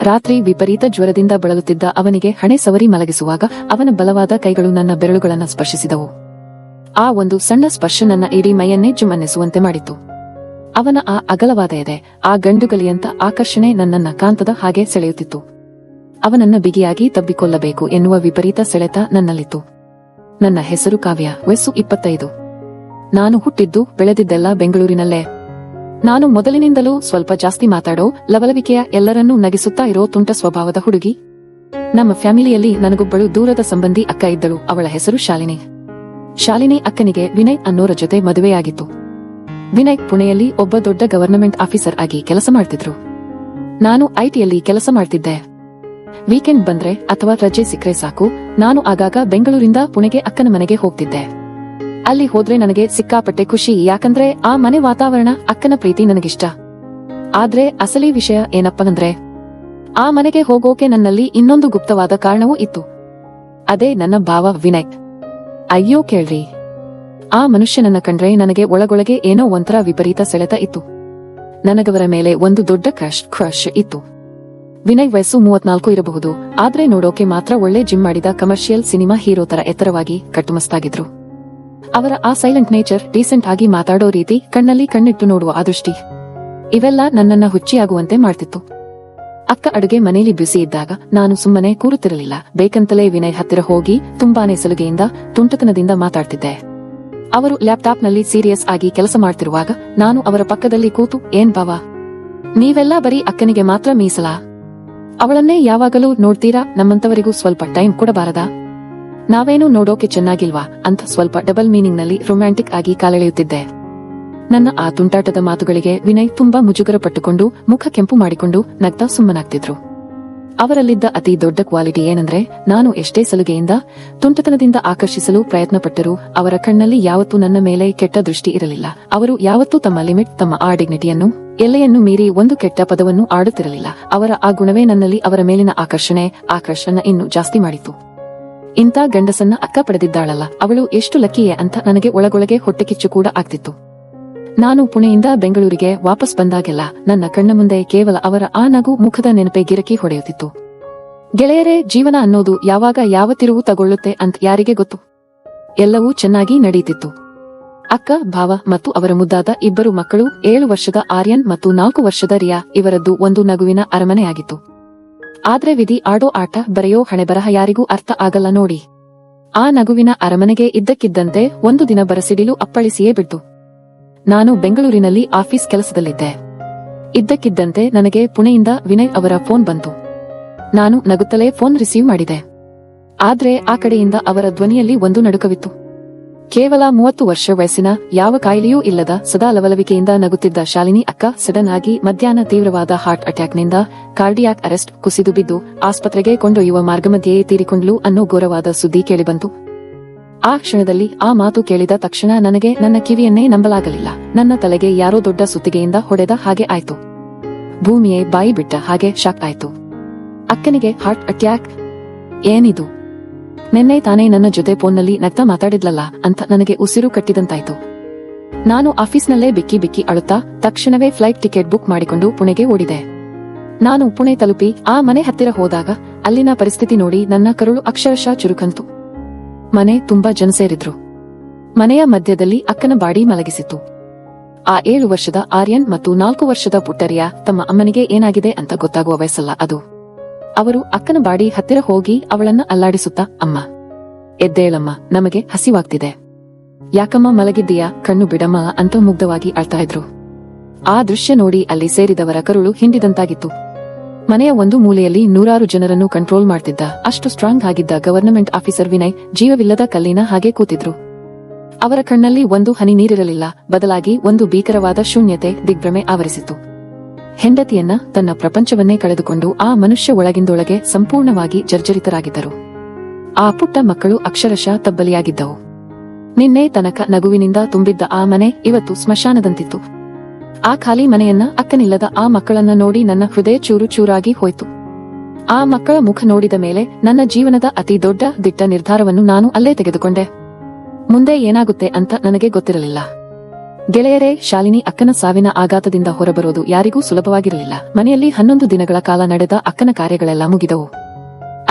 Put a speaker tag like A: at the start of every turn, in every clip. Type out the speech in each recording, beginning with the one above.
A: ರಾತ್ರಿ ವಿಪರೀತ ಜ್ವರದಿಂದ ಬಳಲುತ್ತಿದ್ದ ಅವನಿಗೆ ಹಣೆ ಸವರಿ ಮಲಗಿಸುವಾಗ ಅವನ ಬಲವಾದ ಕೈಗಳು ನನ್ನ ಬೆರಳುಗಳನ್ನು ಸ್ಪರ್ಶಿಸಿದವು. ಆ ಒಂದು ಸಣ್ಣ ಸ್ಪರ್ಶ ನನ್ನ ಇಡೀ ಮೈಯನ್ನೇ ಜುಮ್ಮನ್ನಿಸುವಂತೆ ಮಾಡಿತು. ಅವನ ಆ ಅಗಲವಾದ ಎದೆ, ಆ ಗಂಡುಗಲಿಯಂತ ಆಕರ್ಷಣೆ ನನ್ನನ್ನ ಕಾಂತದ ಹಾಗೆ ಸೆಳೆಯುತ್ತಿತ್ತು. ಅವನನ್ನ ಬಿಗಿಯಾಗಿ ತಬ್ಬಿಕೊಳ್ಳಬೇಕು ಎನ್ನುವ ವಿಪರೀತ ಸೆಳೆತ ನನ್ನಲ್ಲಿತ್ತು. ನನ್ನ ಹೆಸರು ಕಾವ್ಯ, ವಯಸ್ಸು 25. ನಾನು ಹುಟ್ಟಿದ್ದು ಬೆಳೆದಿದ್ದೆಲ್ಲ ಬೆಂಗಳೂರಿನಲ್ಲೇ. ನಾನು ಮೊದಲಿನಿಂದಲೂ ಸ್ವಲ್ಪ ಜಾಸ್ತಿ ಮಾತಾಡೋ, ಲವಲವಿಕೆಯ, ಎಲ್ಲರನ್ನೂ ನಗಿಸುತ್ತಾ ಇರೋ ತುಂಟ ಸ್ವಭಾವದ ಹುಡುಗಿ. ನಮ್ಮ ಫ್ಯಾಮಿಲಿಯಲ್ಲಿ ನನಗೊಬ್ಬಳು ದೂರದ ಸಂಬಂಧಿ ಅಕ್ಕ ಇದ್ದಳು. ಅವಳ ಹೆಸರು ಶಾಲಿನಿ. ಶಾಲಿನಿ ಅಕ್ಕನಿಗೆ ವಿನಯ್ ಅನ್ನೋರ ಜೊತೆ ಮದುವೆಯಾಗಿತ್ತು. ವಿನಯ್ ಪುಣೆಯಲ್ಲಿ ಒಬ್ಬ ದೊಡ್ಡ ಗವರ್ನಮೆಂಟ್ ಆಫೀಸರ್ ಆಗಿ ಕೆಲಸ ಮಾಡ್ತಿದ್ರು. ನಾನು ಐಟಿಯಲ್ಲಿ ಕೆಲಸ ಮಾಡ್ತಿದ್ದೆ. ವೀಕೆಂಡ್ ಬಂದ್ರೆ ಅಥವಾ ರಜೆ ಸಿಕ್ಕರೆ ಸಾಕು, ನಾನು ಆಗಾಗ ಬೆಂಗಳೂರಿಂದ ಪುಣೆಗೆ ಅಕ್ಕನ ಮನೆಗೆ ಹೋಗ್ತಿದ್ದೆ. ಅಲ್ಲಿ ಹೋದ್ರೆ ನನಗೆ ಸಿಕ್ಕಾಪಟ್ಟೆ ಖುಷಿ, ಯಾಕಂದ್ರೆ ಆ ಮನೆ ವಾತಾವರಣ, ಅಕ್ಕನ ಪ್ರೀತಿ ನನಗಿಷ್ಟ. ಆದ್ರೆ ಅಸಲಿ ವಿಷಯ ಏನಪ್ಪಂದ್ರೆ, ಆ ಮನೆಗೆ ಹೋಗೋಕೆ ನನ್ನಲ್ಲಿ ಇನ್ನೊಂದು ಗುಪ್ತವಾದ ಕಾರಣವೂ ಇತ್ತು. ಅದೇ ನನ್ನ ಭಾವ ವಿನಯ್. ಅಯ್ಯೋ ಕೇಳ್ರಿ, ಆ ಮನುಷ್ಯನನ್ನ ಕಂಡ್ರೆ ನನಗೆ ಒಳಗೊಳಗೆ ಏನೋ ಒಂಥರ ವಿಪರೀತ ಸೆಳೆತ ಇತ್ತು. ನನಗವರ ಮೇಲೆ ಒಂದು ದೊಡ್ಡ ಕ್ರಶ್ ಇತ್ತು. ವಿನಯ್ ವಯಸ್ಸು 34 ಇರಬಹುದು, ಆದ್ರೆ ನೋಡೋಕೆ ಮಾತ್ರ ಒಳ್ಳೆ ಜಿಮ್ ಮಾಡಿದ ಕಮರ್ಷಿಯಲ್ ಸಿನಿಮಾ ಹೀರೋ ತರ ಎತ್ತರವಾಗಿ ಕಟ್ಟುಮಸ್ತಾಗಿದ್ರು. ಅವರ ಆ ಸೈಲೆಂಟ್ ನೇಚರ್, ಡೀಸೆಂಟ್ ಆಗಿ ಮಾತಾಡೋ ರೀತಿ, ಕಣ್ಣಲ್ಲಿ ಕಣ್ಣಿಟ್ಟು ನೋಡುವ ಆ ದೃಷ್ಟಿ, ಇವೆಲ್ಲ ನನ್ನನ್ನ ಹುಚ್ಚಿಯಾಗುವಂತೆ ಮಾಡ್ತಿತ್ತು. ಅಕ್ಕ ಅಡುಗೆ ಮನೇಲಿ ಬ್ಯುಸಿ ಇದ್ದಾಗ ನಾನು ಸುಮ್ಮನೆ ಕೂರುತ್ತಿರಲಿಲ್ಲ. ಬೇಕಂತಲೇ ವಿನಯ್ ಹತ್ತಿರ ಹೋಗಿ ತುಂಬಾನೇ ಸಲುಗೆಯಿಂದ, ತುಂಟತನದಿಂದ ಮಾತಾಡ್ತಿದ್ದೆ. ಅವರು ಲ್ಯಾಪ್ಟಾಪ್ನಲ್ಲಿ ಸೀರಿಯಸ್ ಆಗಿ ಕೆಲಸ ಮಾಡ್ತಿರುವಾಗ ನಾನು ಅವರ ಪಕ್ಕದಲ್ಲಿ ಕೂತು, ಏನ್ ಬಾವಾ, ನೀವೆಲ್ಲ ಬರೀ ಅಕ್ಕನಿಗೆ ಮಾತ್ರ ಮೀಸಲಾ? ಅವಳನ್ನೇ ಯಾವಾಗಲೂ ನೋಡ್ತೀರಾ? ನಮ್ಮಂತವರಿಗೂ ಸ್ವಲ್ಪ ಟೈಮ್ ಕೊಡಬಾರದಾ? ನಾವೇನು ನೋಡೋಕೆ ಚೆನ್ನಾಗಿಲ್ವಾ ಅಂತ ಸ್ವಲ್ಪ ಡಬಲ್ ಮೀನಿಂಗ್ ನಲ್ಲಿ ರೊಮ್ಯಾಂಟಿಕ್ ಆಗಿ ಕಾಲೆಳೆಯುತ್ತಿದ್ದೆ. ನನ್ನ ಆ ತುಂಟಾಟದ ಮಾತುಗಳಿಗೆ ವಿನಯ್ ತುಂಬಾ ಮುಜುಗರ ಪಟ್ಟುಕೊಂಡು, ಮುಖ ಕೆಂಪು ಮಾಡಿಕೊಂಡು ನಗ್ತಾ ಸುಮ್ಮನಾಗ್ತಿದ್ರು. ಅವರಲ್ಲಿದ್ದ ಅತಿ ದೊಡ್ಡ ಕ್ವಾಲಿಟಿ ಏನಂದ್ರೆ, ನಾನು ಎಷ್ಟೇ ಸಲುಗೆಯಿಂದ, ತುಂಟತನದಿಂದ ಆಕರ್ಷಿಸಲು ಪ್ರಯತ್ನಪಟ್ಟರೂ ಅವರ ಕಣ್ಣಲ್ಲಿ ಯಾವತ್ತೂ ನನ್ನ ಮೇಲೆ ಕೆಟ್ಟ ದೃಷ್ಟಿ ಇರಲಿಲ್ಲ. ಅವರು ಯಾವತ್ತೂ ತಮ್ಮ ಲಿಮಿಟ್, ತಮ್ಮ ಆ ಡಿಗ್ನಿಟಿಯನ್ನು, ಎಲ್ಲೆಯನ್ನು ಮೀರಿ ಒಂದು ಕೆಟ್ಟ ಪದವನ್ನು ಆಡುತ್ತಿರಲಿಲ್ಲ. ಅವರ ಆ ಗುಣವೇ ನನ್ನಲ್ಲಿ ಅವರ ಮೇಲಿನ ಆಕರ್ಷಣೆ ಇನ್ನೂ ಜಾಸ್ತಿ ಮಾಡಿತು. ಇಂಥ ಗಂಡಸನ್ನ ಅಕ್ಕ ಪಡೆದಿದ್ದಾಳಲ್ಲ, ಅವಳು ಎಷ್ಟು ಲಕ್ಕಿಯೇ ಅಂತ ನನಗೆ ಒಳಗೊಳಗೆ ಹೊಟ್ಟೆಕಿಚ್ಚು ಕೂಡ ಆಗ್ತಿತ್ತು. ನಾನು ಪುಣೆಯಿಂದ ಬೆಂಗಳೂರಿಗೆ ವಾಪಸ್ ಬಂದಾಗೆಲ್ಲ ನನ್ನ ಕಣ್ಣ ಮುಂದೆ ಕೇವಲ ಅವರ ಆ ನಗು, ಮುಖದ ನೆನಪೆ ಗಿರಕಿ ಹೊಡೆಯುತ್ತಿತ್ತು. ಗೆಳೆಯರೇ, ಜೀವನ ಅನ್ನೋದು ಯಾವಾಗ ಯಾವ ತಿರುವು ತಗೊಳ್ಳುತ್ತೆ ಅಂತ ಯಾರಿಗೆ ಗೊತ್ತು. ಎಲ್ಲವೂ ಚೆನ್ನಾಗಿ ನಡೆಯುತ್ತಿತ್ತು. ಅಕ್ಕ, ಭಾವ ಮತ್ತು ಅವರ ಮುದ್ದಾದ 2 ಮಕ್ಕಳು, 7 ವರ್ಷದ ಆರ್ಯನ್ ಮತ್ತು 4 ವರ್ಷದ ರಿಯಾ, ಇವರದ್ದು ಒಂದು ನಗುವಿನ ಅರಮನೆಯಾಗಿತ್ತು. ಆದ್ರೆ ವಿಧಿ ಆಡೋ ಆಟ, ಬರೆಯೋ ಹಣೆಬರಹ ಯಾರಿಗೂ ಅರ್ಥ ಆಗಲ್ಲ ನೋಡಿ. ಆ ನಗುವಿನ ಅರಮನೆಗೆ ಇದ್ದಕ್ಕಿದ್ದಂತೆ ಒಂದು ದಿನ ಬರಸಿಡಿಲು ಅಪ್ಪಳಿಸಿಯೇ ಬಿಡ್ತು. ನಾನು ಬೆಂಗಳೂರಿನಲ್ಲಿ ಆಫೀಸ್ ಕೆಲಸದಲ್ಲಿದ್ದೆ. ಇದ್ದಕ್ಕಿದ್ದಂತೆ ನನಗೆ ಪುಣೆಯಿಂದ ವಿನಯ್ ಅವರ ಫೋನ್ ಬಂತು. ನಾನು ನಗುತ್ತಲೇ ಫೋನ್ ರಿಸೀವ್ ಮಾಡಿದೆ. ಆದ್ರೆ ಆ ಕಡೆಯಿಂದ ಅವರ ಧ್ವನಿಯಲ್ಲಿ ಒಂದು ನಡುಕವಿತ್ತು. ಕೇವಲ 30 ವರ್ಷ ವಯಸ್ಸಿನ, ಯಾವ ಕಾಯಿಲೆಯೂ ಇಲ್ಲದ, ಸದಾ ಲವಲವಿಕೆಯಿಂದ ನಗುತ್ತಿದ್ದ ಶಾಲಿನಿ ಅಕ್ಕ ಸಡನ್ ಆಗಿ ಮಧ್ಯಾಹ್ನ ತೀವ್ರವಾದ ಹಾರ್ಟ್ ಅಟ್ಯಾಕ್ನಿಂದ ಕಾರ್ಡಿಯಾಕ್ ಅರೆಸ್ಟ್, ಕುಸಿದು ಬಿದ್ದು ಆಸ್ಪತ್ರೆಗೆ ಕೊಂಡೊಯ್ಯುವ ಮಾರ್ಗಮಧ್ಯೆಯೇ ತೀರಿಕೊಂಡ್ಲು ಅನ್ನೋ ಘೋರವಾದ ಸುದ್ದಿ ಕೇಳಿಬಂತು. ಆ ಕ್ಷಣದಲ್ಲಿ ಆ ಮಾತು ಕೇಳಿದ ತಕ್ಷಣ ನನಗೆ ನನ್ನ ಕಿವಿಯನ್ನೇ ನಂಬಲಾಗಲಿಲ್ಲ. ನನ್ನ ತಲೆಗೆ ಯಾರೋ ದೊಡ್ಡ ಸುತ್ತಿಗೆಯಿಂದ ಹೊಡೆದ ಹಾಗೆ ಆಯ್ತು. ಭೂಮಿಯೇ ಬಾಯಿ ಬಿಟ್ಟ ಹಾಗೆ ಶಾಕ್ ಆಯ್ತು. ಅಕ್ಕನಿಗೆ ಹಾರ್ಟ್ ಅಟ್ಯಾಕ್? ಏನಿದು? ನಿನ್ನೆ ತಾನೇ ನನ್ನ ಜೊತೆ ಫೋನ್ನಲ್ಲಿ ನಗ್ತಾ ಮಾತಾಡಿದ್ಲಲ್ಲ ಅಂತ ನನಗೆ ಉಸಿರು ಕಟ್ಟಿದಂತಾಯ್ತು. ನಾನು ಆಫೀಸ್ನಲ್ಲೇ ಬಿಕ್ಕಿ ಬಿಕ್ಕಿ ಅಳುತ್ತಾ ತಕ್ಷಣವೇ ಫ್ಲೈಟ್ ಟಿಕೆಟ್ ಬುಕ್ ಮಾಡಿಕೊಂಡು ಪುಣೆಗೆ ಓಡಿದೆ. ನಾನು ಪುಣೆ ತಲುಪಿ ಆ ಮನೆ ಹತ್ತಿರ ಹೋದಾಗ ಅಲ್ಲಿನ ಪರಿಸ್ಥಿತಿ ನೋಡಿ ನನ್ನ ಕರುಳು ಅಕ್ಷರಶಃ ಚುರುಕಂತು. ಮನೆ ತುಂಬಾ ಜನ ಸೇರಿದ್ರು. ಮನೆಯ ಮಧ್ಯದಲ್ಲಿ ಅಕ್ಕನ ಬಾಡಿ ಮಲಗಿಸಿತ್ತು. ಆ 7 ವರ್ಷದ ಆರ್ಯನ್ ಮತ್ತು 4 ವರ್ಷದ ಪುಟ್ಟರಿಯ ತಮ್ಮ ಅಮ್ಮನಿಗೆ ಏನಾಗಿದೆ ಅಂತ ಗೊತ್ತಾಗುವ ವಯಸ್ಸಲ್ಲ ಅದು. ಅವರು ಅಕ್ಕನ ಬಾಡಿ ಹತ್ತಿರ ಹೋಗಿ ಅವಳನ್ನ ಅಲ್ಲಾಡಿಸುತ್ತಾ, ಅಮ್ಮ ಎದ್ದೇಳಮ್ಮ, ನಮಗೆ ಹಸಿವಾಗ್ತಿದೆ. ಯಾಕಮ್ಮ ಮಲಗಿದ್ದೀಯಾ, ಕಣ್ಣು ಬಿಡಮ್ಮ ಅಂತ ಮುಗ್ಧವಾಗಿ ಅಳ್ತಾ ಇದ್ರು. ಆ ದೃಶ್ಯ ನೋಡಿ ಅಲ್ಲಿ ಸೇರಿದವರ ಕರುಳು ಹಿಂಡಿದಂತಾಗಿತ್ತು. ಮನೆಯ ಒಂದು ಮೂಲೆಯಲ್ಲಿ 100 ಜನರನ್ನು ಕಂಟ್ರೋಲ್ ಮಾಡ್ತಿದ್ದ ಅಷ್ಟು ಸ್ಟ್ರಾಂಗ್ ಆಗಿದ್ದ ಗವರ್ನಮೆಂಟ್ ಆಫೀಸರ್ ವಿನಯ್ ಜೀವವಿಲ್ಲದ ಕಲ್ಲಿನ ಹಾಗೆ ಕೂತಿದ್ರು. ಅವರ ಕಣ್ಣಲ್ಲಿ ಒಂದು ಹನಿ ನೀರಿರಲಿಲ್ಲ, ಬದಲಾಗಿ ಒಂದು ಭೀಕರವಾದ ಶೂನ್ಯತೆ, ದಿಗ್ಭ್ರಮೆ ಆವರಿಸಿತು. ಹೆಂಡತಿಯನ್ನ, ತನ್ನ ಪ್ರಪಂಚವನ್ನೇ ಕಳೆದುಕೊಂಡು ಆ ಮನುಷ್ಯ ಒಳಗಿಂದೊಳಗೆ ಸಂಪೂರ್ಣವಾಗಿ ಜರ್ಜರಿತರಾಗಿದ್ದರು. ಆ ಪುಟ್ಟ ಮಕ್ಕಳು ಅಕ್ಷರಶಃ ತಬ್ಬಲಿಯಾಗಿದ್ದವು. ನಿನ್ನೆ ತನಕ ನಗುವಿನಿಂದ ತುಂಬಿದ್ದ ಆ ಮನೆ ಇವತ್ತು ಸ್ಮಶಾನದಂತಿತ್ತು. ಆ ಖಾಲಿ ಮನೆಯನ್ನ, ಅಕ್ಕನಿಲ್ಲದ ಆ ಮಕ್ಕಳನ್ನ ನೋಡಿ ನನ್ನ ಹೃದಯ ಚೂರು ಚೂರಾಗಿ ಹೋಯ್ತು. ಆ ಮಕ್ಕಳ ಮುಖ ನೋಡಿದ ಮೇಲೆ ನನ್ನ ಜೀವನದ ಅತಿ ದೊಡ್ಡ ದಿಟ್ಟ ನಿರ್ಧಾರವನ್ನು ನಾನು ಅಲ್ಲೇ ತೆಗೆದುಕೊಂಡೆ. ಮುಂದೆ ಏನಾಗುತ್ತೆ ಅಂತ ನನಗೆ ಗೊತ್ತಿರಲಿಲ್ಲ. ಗೆಳೆಯರೇ, ಶಾಲಿನಿ ಅಕ್ಕನ ಸಾವಿನ ಆಘಾತದಿಂದ ಹೊರಬರೋದು ಯಾರಿಗೂ ಸುಲಭವಾಗಿರಲಿಲ್ಲ. ಮನೆಯಲ್ಲಿ 11 ದಿನಗಳ ಕಾಲ ನಡೆದ ಅಕ್ಕನ ಕಾರ್ಯಗಳೆಲ್ಲ ಮುಗಿದವು.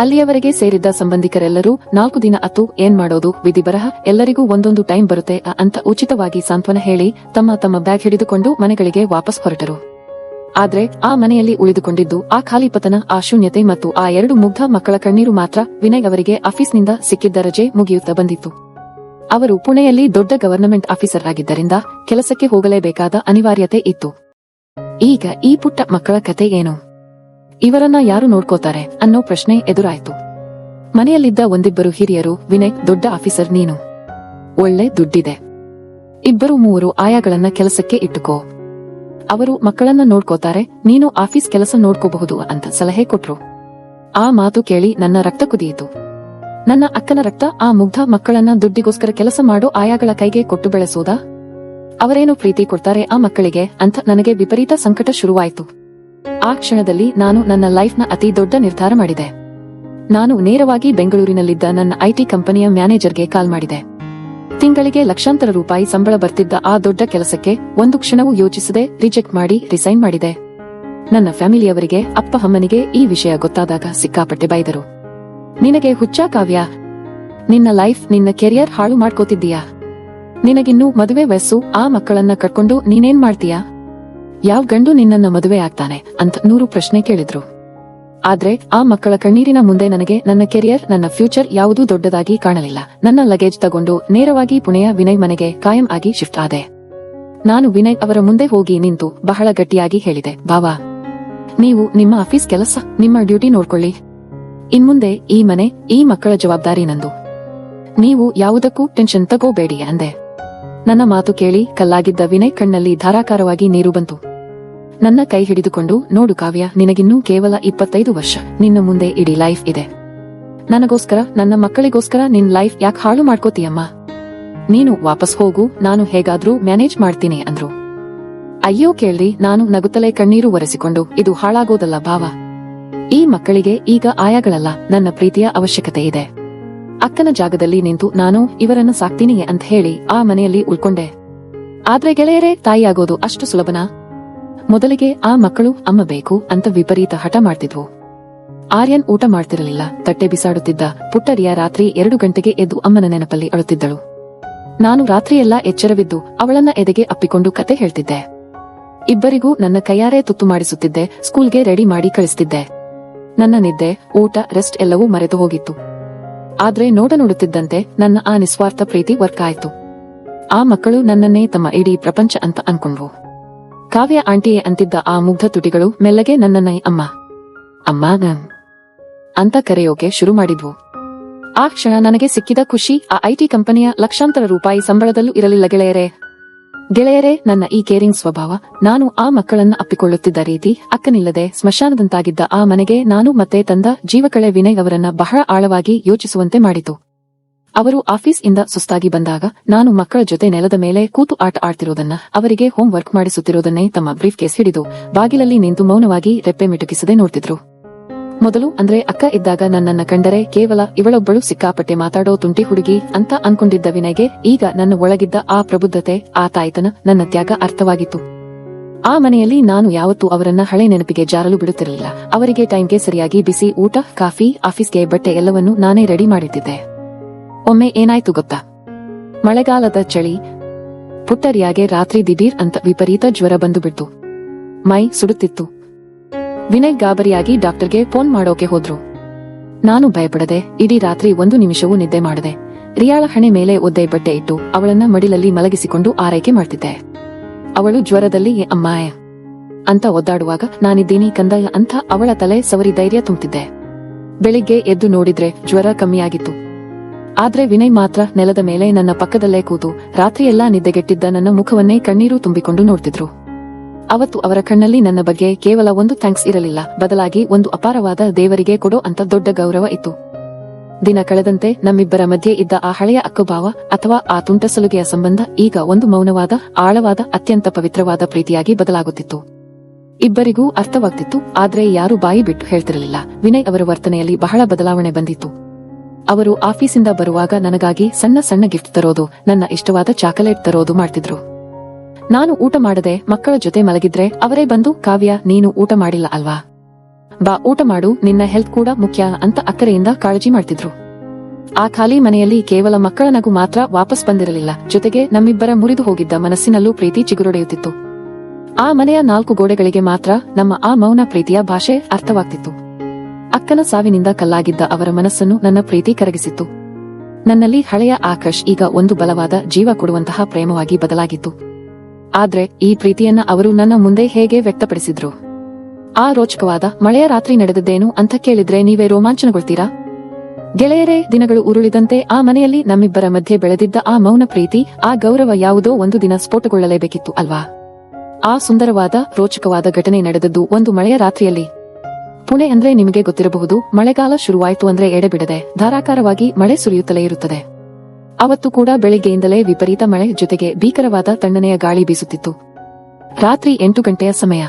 A: ಅಲ್ಲಿಯವರೆಗೆ ಸೇರಿದ್ದ ಸಂಬಂಧಿಕರೆಲ್ಲರೂ 4 ದಿನ ಅತ್ತು, ಏನ್ ಮಾಡೋದು, ವಿಧಿ ಬರಹ, ಎಲ್ಲರಿಗೂ ಒಂದೊಂದು ಟೈಮ್ ಬರುತ್ತೆ ಅಂತ ಉಚಿತವಾಗಿ ಸಾಂತ್ವನ ಹೇಳಿ ತಮ್ಮ ತಮ್ಮ ಬ್ಯಾಗ್ ಹಿಡಿದುಕೊಂಡು ಮನೆಗಳಿಗೆ ವಾಪಸ್ ಹೊರಟರು. ಆದ್ರೆ ಆ ಮನೆಯಲ್ಲಿ ಉಳಿದುಕೊಂಡಿದ್ದು ಆ ಖಾಲಿಪತನ, ಆ ಶೂನ್ಯತೆ ಮತ್ತು ಆ 2 ಮುಗ್ಧ ಮಕ್ಕಳ ಕಣ್ಣೀರು ಮಾತ್ರ. ವಿನಯ್ ಅವರಿಗೆ ಆಫೀಸ್ನಿಂದ ಸಿಕ್ಕಿದ್ದ ರಜೆ ಮುಗಿಯುತ್ತಾ ಬಂದಿತ್ತು. ಅವರು ಪುಣೆಯಲ್ಲಿ ದೊಡ್ಡ ಗವರ್ನಮೆಂಟ್ ಆಫೀಸರ್ ಆಗಿದ್ದರಿಂದ ಕೆಲಸಕ್ಕೆ ಹೋಗಲೇಬೇಕಾದ ಅನಿವಾರ್ಯತೆ ಇತ್ತು. ಈಗ ಈ ಪುಟ್ಟ ಮಕ್ಕಳ ಕತೆ ಏನು? ಇವರನ್ನ ಯಾರು ನೋಡ್ಕೋತಾರೆ ಅನ್ನೋ ಪ್ರಶ್ನೆ ಎದುರಾಯ್ತು. ಮನೆಯಲ್ಲಿದ್ದ ಒಂದಿಬ್ಬರು ಹಿರಿಯರು, ವಿನಯ್ ದೊಡ್ಡ ಆಫೀಸರ್, ನೀನು ಒಳ್ಳೆ ದುಡ್ಡಿದೆ, 2-3 ಆಯಾಗಳನ್ನ ಕೆಲಸಕ್ಕೆ ಇಟ್ಟುಕೋ, ಅವರು ಮಕ್ಕಳನ್ನ ನೋಡ್ಕೋತಾರೆ, ನೀನು ಆಫೀಸ್ ಕೆಲಸ ನೋಡ್ಕೋಬಹುದು ಅಂತ ಸಲಹೆ ಕೊಟ್ರು. ಆ ಮಾತು ಕೇಳಿ ನನ್ನ ರಕ್ತ ಕುದಿಯಿತು. ನನ್ನ ಅಕ್ಕನ ರಕ್ತ ಆ ಮುಗ್ಧ ಮಕ್ಕಳನ್ನ ದುಡ್ಡಿಗೋಸ್ಕರ ಕೆಲಸ ಮಾಡೋ ಆಯಾಗಳ ಕೈಗೆ ಕೊಟ್ಟು ಬೆಳೆಸೋದಾ? ಅವರೇನು ಪ್ರೀತಿ ಕೊಡ್ತಾರೆ ಆ ಮಕ್ಕಳಿಗೆ ಅಂತ ನನಗೆ ವಿಪರೀತ ಸಂಕಟ ಶುರುವಾಯಿತು. ಆ ಕ್ಷಣದಲ್ಲಿ ನಾನು ನನ್ನ ಲೈಫ್ನ ಅತಿ ದೊಡ್ಡ ನಿರ್ಧಾರ ಮಾಡಿದೆ. ನಾನು ನೇರವಾಗಿ ಬೆಂಗಳೂರಿನಲ್ಲಿದ್ದ ನನ್ನ ಐಟಿ ಕಂಪನಿಯ ಮ್ಯಾನೇಜರ್ಗೆ ಕಾಲ್ ಮಾಡಿದೆ. ತಿಂಗಳಿಗೆ ಲಕ್ಷಾಂತರ ರೂಪಾಯಿ ಸಂಬಳ ಬರ್ತಿದ್ದ ಆ ದೊಡ್ಡ ಕೆಲಸಕ್ಕೆ ಒಂದು ಕ್ಷಣವೂ ಯೋಚಿಸದೆ ರಿಜೆಕ್ಟ್ ಮಾಡಿ ರಿಸೈನ್ ಮಾಡಿದೆ. ನನ್ನ ಫ್ಯಾಮಿಲಿಯವರಿಗೆ, ಅಪ್ಪ ಅಮ್ಮನಿಗೆ ಈ ವಿಷಯ ಗೊತ್ತಾದಾಗ ಸಿಕ್ಕಾಪಟ್ಟೆ ಬೈದರು. ನಿನಗೆ ಹುಚ್ಚ ಕಾವ್ಯ, ನಿನ್ನ ಲೈಫ್, ನಿನ್ನ ಕೆರಿಯರ್ ಹಾಳು ಮಾಡ್ಕೋತಿದ್ದೀಯಾ? ನಿನಗಿನ್ನೂ ಮದುವೆ ವಯಸ್ಸು, ಆ ಮಕ್ಕಳನ್ನ ಕಟ್ಕೊಂಡು ನೀನೇನ್ ಮಾಡ್ತೀಯಾ? ಯಾವ ಗಂಡು ನಿನ್ನನ್ನ ಮದುವೆ ಆಗ್ತಾನೆ ಅಂತ 100 ಪ್ರಶ್ನೆ ಕೇಳಿದ್ರು. ಆದ್ರೆ ಆ ಮಕ್ಕಳ ಕಣ್ಣೀರಿನ ಮುಂದೆ ನನಗೆ ನನ್ನ ಕೆರಿಯರ್, ನನ್ನ ಫ್ಯೂಚರ್ ಯಾವುದೂ ದೊಡ್ಡದಾಗಿ ಕಾಣಲಿಲ್ಲ. ನನ್ನ ಲಗೇಜ್ ತಗೊಂಡು ನೇರವಾಗಿ ಪುಣೆಯ ವಿನಯ್ ಮನೆಗೆ ಕಾಯಂ ಆಗಿ ಶಿಫ್ಟ್ ಆದೆ. ನಾನು ವಿನಯ್ ಅವರ ಮುಂದೆ ಹೋಗಿ ನಿಂತು ಬಹಳ ಗಟ್ಟಿಯಾಗಿ ಹೇಳಿದೆ, ಬಾವಾ, ನೀವು ನಿಮ್ಮ ಆಫೀಸ್ ಕೆಲಸ, ನಿಮ್ಮ ಡ್ಯೂಟಿ ನೋಡ್ಕೊಳ್ಳಿ. ಇನ್ಮುಂದೆ ಈ ಮನೆ, ಈ ಮಕ್ಕಳ ಜವಾಬ್ದಾರಿ ನಂದು. ನೀವು ಯಾವುದಕ್ಕೂ ಟೆನ್ಷನ್ ತಗೋಬೇಡಿ ಅಂದೆ. ನನ್ನ ಮಾತು ಕೇಳಿ ಕಲ್ಲಾಗಿದ್ದ ವಿನಯ್ ಕಣ್ಣಲ್ಲಿ ಧಾರಾಕಾರವಾಗಿ ನೀರು ಬಂತು. ನನ್ನ ಕೈ ಹಿಡಿದುಕೊಂಡು, ನೋಡು ಕಾವ್ಯ, ನಿನಗಿನ್ನೂ ಕೇವಲ 25 ವರ್ಷ, ನಿನ್ನ ಮುಂದೆ ಇಡೀ ಲೈಫ್ ಇದೆ. ನನಗೋಸ್ಕರ, ನನ್ನ ಮಕ್ಕಳಿಗೋಸ್ಕರ ನಿನ್ ಲೈಫ್ ಯಾಕೆ ಹಾಳು ಮಾಡ್ಕೋತೀಯಮ್ಮ? ನೀನು ವಾಪಸ್ ಹೋಗು, ನಾನು ಹೇಗಾದ್ರೂ ಮ್ಯಾನೇಜ್ ಮಾಡ್ತೀನಿ ಅಂದ್ರು. ಅಯ್ಯೋ ಕೇಳ್ರಿ, ನಾನು ನಗುತ್ತಲೇ ಕಣ್ಣೀರು ಒರೆಸಿಕೊಂಡು, ಇದು ಹಾಳಾಗೋದಲ್ಲ ಭಾವ. ಈ ಮಕ್ಕಳಿಗೆ ಈಗ ಆಯಾಗಳಲ್ಲ, ನನ್ನ ಪ್ರೀತಿಯ ಅವಶ್ಯಕತೆ ಇದೆ. ಅಕ್ಕನ ಜಾಗದಲ್ಲಿ ನಿಂತು ನಾನು ಇವರನ್ನ ಸಾಕ್ತೀನಿ ಅಂತ ಹೇಳಿ ಆ ಮನೆಯಲ್ಲಿ ಉಳ್ಕೊಂಡೆ. ಆದ್ರೆ ಗೆಳೆಯರೇ, ತಾಯಿಯಾಗೋದು ಅಷ್ಟು ಸುಲಭನಾ? ಮೊದಲಿಗೆ ಆ ಮಕ್ಕಳು ಅಮ್ಮ ಬೇಕು ಅಂತ ವಿಪರೀತ ಹಠ ಮಾಡ್ತಿದ್ವು. ಆರ್ಯನ್ ಊಟ ಮಾಡ್ತಿರಲಿಲ್ಲ, ತಟ್ಟೆ ಬಿಸಾಡುತ್ತಿದ್ದ. ಪುಟ್ಟರಿಯ ರಾತ್ರಿ 2 ಗಂಟೆಗೆ ಎದ್ದು ಅಮ್ಮನ ನೆನಪಲ್ಲಿ ಅಳುತ್ತಿದ್ದಳು. ನಾನು ರಾತ್ರಿಯೆಲ್ಲ ಎಚ್ಚರವಿದ್ದು ಅವಳನ್ನ ಎದೆಗೆ ಅಪ್ಪಿಕೊಂಡು ಕತೆ ಹೇಳ್ತಿದ್ದೆ. ಇಬ್ಬರಿಗೂ ನನ್ನ ಕೈಯಾರೆ ತುತ್ತು ಮಾಡಿಸುತ್ತಿದ್ದೆ, ಸ್ಕೂಲ್ಗೆ ರೆಡಿ ಮಾಡಿ ಕಳಿಸ್ತಿದ್ದೆ. ನನ್ನ ನಿದ್ದೆ, ಊಟ, ರೆಸ್ಟ್ ಎಲ್ಲವೂ ಮರೆತು ಹೋಗಿತ್ತು. ಆದ್ರೆ ನೋಡುತ್ತಿದ್ದಂತೆ ನನ್ನ ಆ ನಿಸ್ವಾರ್ಥ ಪ್ರೀತಿ ವರ್ಕ್ ಆಯ್ತು. ಆ ಮಕ್ಕಳು ನನ್ನನ್ನೇ ತಮ್ಮ ಇಡೀ ಪ್ರಪಂಚ ಅಂತ ಅನ್ಕೊಂಡ್ವು. ಕಾವ್ಯ ಆಂಟಿಯೇ ಅಂತಿದ್ದ ಆ ಮುಗ್ಧ ತುಟಿಗಳು ಮೆಲ್ಲಗೆ ನನ್ನನ್ನ ಅಮ್ಮ, ಅಮ್ಮ ಅಂತ ಕರೆಯೋಕೆ ಶುರು ಮಾಡಿದ್ವು. ಆ ಕ್ಷಣ ನನಗೆ ಸಿಕ್ಕಿದ ಖುಷಿ ಆ ಐಟಿ ಕಂಪನಿಯ ಲಕ್ಷಾಂತರ ರೂಪಾಯಿ ಸಂಬಳದಲ್ಲೂ ಇರಲಿಲ್ಲ ಗೆಳೆಯರೇ, ನನ್ನ ಈ ಕೇರಿಂಗ್ ಸ್ವಭಾವ, ನಾನು ಆ ಮಕ್ಕಳನ್ನ ಅಪ್ಪಿಕೊಳ್ಳುತ್ತಿದ್ದ ರೀತಿ, ಅಕ್ಕನಿಲ್ಲದೆ ಸ್ಮಶಾನದಂತಾಗಿದ್ದ ಆ ಮನೆಗೆ ನಾನು ಮತ್ತೆ ತಂದ ಜೀವಕಳೆ ವಿನಯ್ ಅವರನ್ನ ಬಹಳ ಆಳವಾಗಿ ಯೋಚಿಸುವಂತೆ ಮಾಡಿತು. ಅವರು ಆಫೀಸ್ ಇಂದ ಸುಸ್ತಾಗಿ ಬಂದಾಗ ನಾನು ಮಕ್ಕಳ ಜೊತೆ ನೆಲದ ಮೇಲೆ ಕೂತು ಆಟ ಆಡ್ತಿರೋದನ್ನ, ಅವರಿಗೆ ಹೋಮ್ ವರ್ಕ್ ಮಾಡಿಸುತ್ತಿರೋದನ್ನೇ ತಮ್ಮ ಬ್ರೀಫ್ ಕೇಸ್ ಹಿಡಿದು ಬಾಗಿಲಲ್ಲಿ ನಿಂತು ಮೌನವಾಗಿ ರೆಪ್ಪೆ ಮಿಟುಕಿಸದೆ ನೋಡ್ತಿದ್ರು. ಮೊದಲು ಅಂದ್ರೆ ಅಕ್ಕ ಇದ್ದಾಗ ನನ್ನನ್ನ ಕಂಡರೆ ಕೇವಲ ಇವಳೊಬ್ಬಳು ಸಿಕ್ಕಾಪಟ್ಟೆ ಮಾತಾಡೋ ತುಂಟಿ ಹುಡುಗಿ ಅಂತ ಅನ್ಕೊಂಡಿದ್ದ ವಿನಯ್ಗೆ ಈಗ ನನ್ನ ಒಳಗಿದ್ದ ಆ ಪ್ರಬುದ್ಧತೆ, ಆ ತಾಯ್ತನ, ನನ್ನ ತ್ಯಾಗ ಅರ್ಥವಾಗಿತ್ತು. ಆ ಮನೆಯಲ್ಲಿ ನಾನು ಯಾವತ್ತೂ ಅವರನ್ನ ಹಳೆ ನೆನಪಿಗೆ ಜಾರಲು ಬಿಡುತ್ತಿರಲಿಲ್ಲ. ಅವರಿಗೆ ಟೈಮ್ಗೆ ಸರಿಯಾಗಿ ಬಿಸಿ ಊಟ, ಕಾಫಿ, ಆಫೀಸ್ಗೆ ಬಟ್ಟೆ ಎಲ್ಲವನ್ನೂ ನಾನೇ ರೆಡಿ ಮಾಡುತ್ತಿದ್ದೆ. ಒಮ್ಮೆ ಏನಾಯ್ತು ಗೊತ್ತಾ? ಮಳೆಗಾಲದ ಚಳಿ, ಪುಟ್ಟರಿಯಾಗೆ ರಾತ್ರಿ ದಿಢೀರ್ ಅಂತ ವಿಪರೀತ ಜ್ವರ ಬಂದು ಬಿಡ್ತು. ಮೈ ಸುಡುತ್ತಿತ್ತು. ವಿನಯ್ ಗಾಬರಿಯಾಗಿ ಡಾಕ್ಟರ್ಗೆ ಫೋನ್ ಮಾಡೋಕೆ ಹೋದ್ರು. ನಾನು ಭಯಪಡದೆ ಇಡೀ ರಾತ್ರಿ 1 ನಿಮಿಷವೂ ನಿದ್ದೆ ಮಾಡದೆ ರಿಯಾಳ ಹಣೆ ಮೇಲೆ ಒದ್ದೆ ಬಟ್ಟೆ ಇಟ್ಟು ಅವಳನ್ನ ಮಡಿಲಲ್ಲಿ ಮಲಗಿಸಿಕೊಂಡು ಆರೈಕೆ ಮಾಡ್ತಿದ್ದೆ. ಅವಳು ಜ್ವರದಲ್ಲಿ ಅಮ್ಮಾಯ ಅಂತ ಒದ್ದಾಡುವಾಗ ನಾನಿದ್ದೀನಿ ಕಂದಯ್ಯ ಅಂತ ಅವಳ ತಲೆ ಸವರಿ ಧೈರ್ಯ ತುಂಬುತ್ತಿದ್ದೆ. ಬೆಳಿಗ್ಗೆ ಎದ್ದು ನೋಡಿದ್ರೆ ಜ್ವರ ಕಮ್ಮಿಯಾಗಿತ್ತು. ಆದ್ರೆ ವಿನಯ್ ಮಾತ್ರ ನೆಲದ ಮೇಲೆ ನನ್ನ ಪಕ್ಕದಲ್ಲೇ ಕೂತು ರಾತ್ರಿಯೆಲ್ಲಾ ನಿದ್ದೆಗೆಟ್ಟಿದ್ದ ನನ್ನ ಮುಖವನ್ನೇ ಕಣ್ಣೀರು ತುಂಬಿಕೊಂಡು ನೋಡ್ತಿದ್ರು. ಅವತ್ತು ಅವರ ಕಣ್ಣಲ್ಲಿ ನನ್ನ ಬಗ್ಗೆ ಕೇವಲ ಒಂದು ಥ್ಯಾಂಕ್ಸ್ ಇರಲಿಲ್ಲ, ಬದಲಾಗಿ ಒಂದು ಅಪಾರವಾದ ದೇವರಿಗೆ ಕೊಡೋ ಅಂತ ದೊಡ್ಡ ಗೌರವ ಇತ್ತು. ದಿನ ಕಳೆದಂತೆ ನಮ್ಮಿಬ್ಬರ ಮಧ್ಯೆ ಇದ್ದ ಆ ಹಳೆಯ ಅಕ್ಕುಭಾವ ಅಥವಾ ಆ ತುಂಟಸಲುಗೆಯ ಸಂಬಂಧ ಈಗ ಒಂದು ಮೌನವಾದ, ಆಳವಾದ, ಅತ್ಯಂತ ಪವಿತ್ರವಾದ ಪ್ರೀತಿಯಾಗಿ ಬದಲಾಗುತ್ತಿತ್ತು. ಇಬ್ಬರಿಗೂ ಅರ್ಥವಾಗ್ತಿತ್ತು, ಆದ್ರೆ ಯಾರೂ ಬಾಯಿ ಬಿಟ್ಟು ಹೇಳ್ತಿರಲಿಲ್ಲ. ವಿನಯ್ ಅವರ ವರ್ತನೆಯಲ್ಲಿ ಬಹಳ ಬದಲಾವಣೆ ಬಂದಿತ್ತು. ಅವರು ಆಫೀಸಿಂದ ಬರುವಾಗ ನನಗಾಗಿ ಸಣ್ಣ ಸಣ್ಣ ಗಿಫ್ಟ್ ತರೋದು, ನನ್ನ ಇಷ್ಟವಾದ ಚಾಕೊಲೇಟ್ ತರೋದು ಮಾಡ್ತಿದ್ರು. ನಾನು ಊಟ ಮಾಡದೆ ಮಕ್ಕಳ ಜೊತೆ ಮಲಗಿದ್ರೆ ಅವರೇ ಬಂದು, ಕಾವ್ಯ ನೀನು ಊಟ ಮಾಡಿಲ್ಲ ಅಲ್ವಾ, ಬಾ ಊಟ ಮಾಡು, ನಿನ್ನ ಹೆಲ್ತ್ ಕೂಡ ಮುಖ್ಯ ಅಂತ ಅಕ್ಕರೆಯಿಂದ ಕಾಳಜಿ ಮಾಡ್ತಿದ್ರು. ಆ ಖಾಲಿ ಮನೆಯಲ್ಲಿ ಕೇವಲ ಮಕ್ಕಳ ನಗು ಮಾತ್ರ ವಾಪಸ್ ಬಂದಿರಲಿಲ್ಲ, ಜೊತೆಗೆ ನಮ್ಮಿಬ್ಬರ ಮುರಿದು ಹೋಗಿದ್ದ ಮನಸ್ಸಿನಲ್ಲೂ ಪ್ರೀತಿ ಚಿಗುರೊಡೆಯುತ್ತಿತ್ತು. ಆ ಮನೆಯ 4 ಗೋಡೆಗಳಿಗೆ ಮಾತ್ರ ನಮ್ಮ ಆ ಮೌನ ಪ್ರೀತಿಯ ಭಾಷೆ ಅರ್ಥವಾಗ್ತಿತ್ತು. ಅಕ್ಕನ ಸಾವಿನಿಂದ ಕಲ್ಲಾಗಿದ್ದ ಅವರ ಮನಸ್ಸನ್ನು ನನ್ನ ಪ್ರೀತಿ ಕರಗಿಸಿತ್ತು. ನನ್ನಲ್ಲಿ ಹಳೆಯ ಆಕರ್ಷ್ ಈಗ ಒಂದು ಬಲವಾದ ಜೀವ ಕೊಡುವಂತಹ ಪ್ರೇಮವಾಗಿ ಬದಲಾಗಿತ್ತು. ಆದ್ರೆ ಈ ಪ್ರೀತಿಯನ್ನ ಅವರು ನನ್ನ ಮುಂದೆ ಹೇಗೆ ವ್ಯಕ್ತಪಡಿಸಿದ್ರು? ಆ ರೋಚಕವಾದ ಮಳೆಯ ರಾತ್ರಿ ನಡೆದದ್ದೇನು ಅಂತ ಕೇಳಿದ್ರೆ ನೀವೇ ರೋಮಾಂಚನಗೊಳ್ತೀರಾ? ಗೆಳೆಯರೇ, ದಿನಗಳು ಉರುಳಿದಂತೆ ಆ ಮನೆಯಲ್ಲಿ ನಮ್ಮಿಬ್ಬರ ಮಧ್ಯೆ ಬೆಳೆದಿದ್ದ ಆ ಮೌನ ಪ್ರೀತಿ, ಆ ಗೌರವ ಯಾವುದೋ ಒಂದು ದಿನ ಸ್ಫೋಟಗೊಳ್ಳಲೇಬೇಕಿತ್ತು ಅಲ್ವಾ? ಆ ಸುಂದರವಾದ ರೋಚಕವಾದ ಘಟನೆ ನಡೆದದ್ದು ಒಂದು ಮಳೆಯ ರಾತ್ರಿಯಲ್ಲಿ. ಪುಣೆ ಅಂದ್ರೆ ನಿಮಗೆ ಗೊತ್ತಿರಬಹುದು, ಮಳೆಗಾಲ ಶುರುವಾಯಿತು ಅಂದ್ರೆ ಎಡೆಬಿಡದೆ ಧಾರಾಕಾರವಾಗಿ ಮಳೆ ಸುರಿಯುತ್ತಲೇ ಇರುತ್ತದೆ. ಅವತ್ತು ಕೂಡ ಬೆಳಿಗ್ಗೆಯಿಂದಲೇ ವಿಪರೀತ ಮಳೆ, ಜೊತೆಗೆ ಭೀಕರವಾದ ತಣ್ಣನೆಯ ಗಾಳಿ ಬೀಸುತ್ತಿತ್ತು. ರಾತ್ರಿ 8 ಗಂಟೆಯ ಸಮಯ.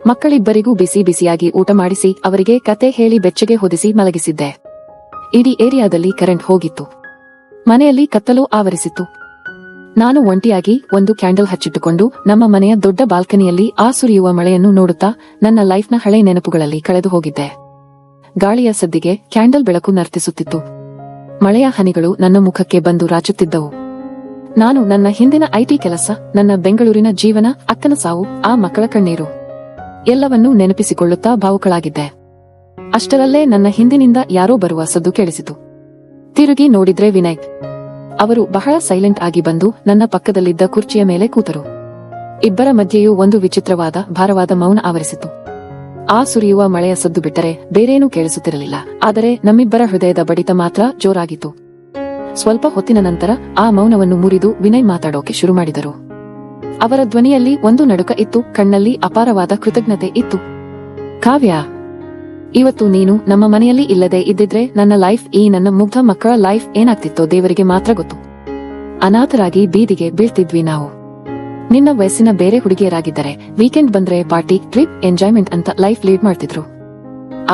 A: ಮಕ್ಕಳಿಬ್ಬರಿಗೂ ಬಿಸಿ ಬಿಸಿಯಾಗಿ ಊಟ ಮಾಡಿಸಿ ಅವರಿಗೆ ಕತೆ ಹೇಳಿ ಬೆಚ್ಚಗೆ ಹೊದಿಸಿ ಮಲಗಿಸಿದ್ದೆ. ಇಡೀ ಏರಿಯಾದಲ್ಲಿ ಕರೆಂಟ್ ಹೋಗಿತ್ತು. ಮನೆಯಲ್ಲಿ ಕತ್ತಲು ಆವರಿಸಿತ್ತು. ನಾನು ಒಂಟಿಯಾಗಿ ಒಂದು ಕ್ಯಾಂಡಲ್ ಹಚ್ಚಿಟ್ಟುಕೊಂಡು ನಮ್ಮ ಮನೆಯ ದೊಡ್ಡ ಬಾಲ್ಕನಿಯಲ್ಲಿ ಆ ಸುರಿಯುವ ಮಳೆಯನ್ನು ನೋಡುತ್ತಾ ನನ್ನ ಲೈಫ್ನ ಹಳೆ ನೆನಪುಗಳಲ್ಲಿ ಕಳೆದು ಹೋಗಿದ್ದೆ. ಗಾಳಿಯ ಸದ್ದಿಗೆ ಕ್ಯಾಂಡಲ್ ಬೆಳಕು ನರ್ತಿಸುತ್ತಿತ್ತು. ಮಳೆಯ ಹನಿಗಳು ನನ್ನ ಮುಖಕ್ಕೆ ಬಂದು ರಾಚುತ್ತಿದ್ದವು. ನಾನು ನನ್ನ ಹಿಂದಿನ ಐಟಿ ಕೆಲಸ, ನನ್ನ ಬೆಂಗಳೂರಿನ ಜೀವನ, ಅಕ್ಕನ ಸಾವು, ಆ ಮಕ್ಕಳ ಕಣ್ಣೀರು ಎಲ್ಲವನ್ನೂ ನೆನಪಿಸಿಕೊಳ್ಳುತ್ತಾ ಭಾವುಕಳಾಗಿದ್ದೆ. ಅಷ್ಟರಲ್ಲೇ ನನ್ನ ಹಿಂದಿನಿಂದ ಯಾರೋ ಬರುವ ಸದ್ದು ಕೇಳಿಸಿತು. ತಿರುಗಿ ನೋಡಿದ್ರೆ ವಿನಯ್. ಅವರು ಬಹಳ ಸೈಲೆಂಟ್ ಆಗಿ ಬಂದು ನನ್ನ ಪಕ್ಕದಲ್ಲಿದ್ದ ಕುರ್ಚಿಯ ಮೇಲೆ ಕೂತರು. ಇಬ್ಬರ ಮಧ್ಯೆಯೂ ಒಂದು ವಿಚಿತ್ರವಾದ ಭಾರವಾದ ಮೌನ ಆವರಿಸಿತು. ಆ ಸುರಿಯುವ ಮಳೆಯ ಸದ್ದು ಬಿಟ್ಟರೆ ಬೇರೇನೂ ಕೇಳಿಸುತ್ತಿರಲಿಲ್ಲ. ಆದರೆ ನಮ್ಮಿಬ್ಬರ ಹೃದಯದ ಬಡಿತ ಮಾತ್ರ ಜೋರಾಗಿತ್ತು. ಸ್ವಲ್ಪ ಹೊತ್ತಿನ ನಂತರ ಆ ಮೌನವನ್ನು ಮುರಿದು ವಿನಯ್ ಮಾತಾಡೋಕೆ ಶುರು ಮಾಡಿದರು. ಅವರ ಧ್ವನಿಯಲ್ಲಿ ಒಂದು ನಡುಕ ಇತ್ತು, ಕಣ್ಣಲ್ಲಿ ಅಪಾರವಾದ ಕೃತಜ್ಞತೆ ಇತ್ತು. ಕಾವ್ಯ, ಇವತ್ತು ನೀನು ನಮ್ಮ ಮನೆಯಲ್ಲಿ ಇಲ್ಲದೆ ಇದ್ದಿದ್ರೆ ನನ್ನ ಲೈಫ್, ಈ ನನ್ನ ಮುಗ್ಧ ಮಕ್ಕಳ ಲೈಫ್ ಏನಾಗ್ತಿತ್ತೋ ದೇವರಿಗೆ ಮಾತ್ರ ಗೊತ್ತು. ಅನಾಥರಾಗಿ ಬೀದಿಗೆ ಬೀಳ್ತಿದ್ವಿ ನಾವು. ನಿನ್ನ ವಯಸ್ಸಿನ ಬೇರೆ ಹುಡುಗಿಯರಾಗಿದ್ದರೆ ವೀಕೆಂಡ್ ಬಂದ್ರೆ ಪಾರ್ಟಿ, ಟ್ರಿಪ್, ಎಂಜಾಯ್ಮೆಂಟ್ ಅಂತ ಲೈಫ್ ಲೀಡ್ ಮಾಡ್ತಿದ್ರು.